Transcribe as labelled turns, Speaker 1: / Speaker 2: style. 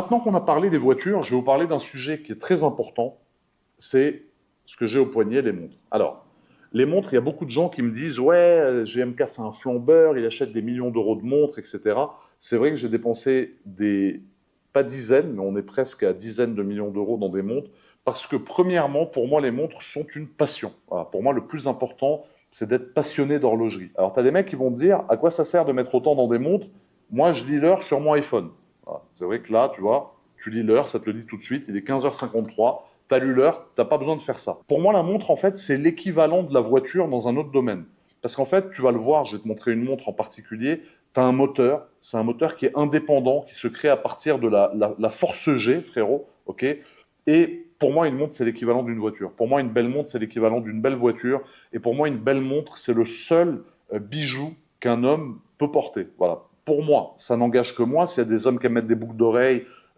Speaker 1: Maintenant qu'on a parlé des voitures, je vais vous parler d'un sujet qui est très important, c'est ce que j'ai au poignet, les montres. Alors, les montres, il y a beaucoup de gens qui me disent ouais, GMK c'est un flambeur, il achète des millions d'euros de montres, etc. C'est vrai que j'ai dépensé des, pas dizaines, mais on est presque à dizaines de millions d'euros dans des montres, parce que premièrement, pour moi, les montres sont une passion. Voilà, pour moi, le plus important, c'est d'être passionné d'horlogerie. Alors, tu as des mecs qui vont te dire à quoi ça sert de mettre autant dans des montres? Moi, je lis l'heure sur mon iPhone. Voilà. C'est vrai que là, tu vois, tu lis l'heure, ça te le dit tout de suite, il est 15h53. Tu as lu l'heure, tu n'as pas besoin de faire ça. Pour moi, la montre, en fait, c'est l'équivalent de la voiture dans un autre domaine. Parce qu'en fait, tu vas le voir, je vais te montrer une montre en particulier, tu as un moteur, c'est un moteur qui est indépendant, qui se crée à partir de la force G, frérot, ok. Et pour moi, une montre, c'est l'équivalent d'une voiture. Pour moi, une belle montre, c'est l'équivalent d'une belle voiture. Et pour moi, une belle montre, c'est le seul bijou qu'un homme peut porter. Voilà. Pour moi, ça n'engage que moi. S'il y a des hommes qui aiment mettre des boucles d'oreilles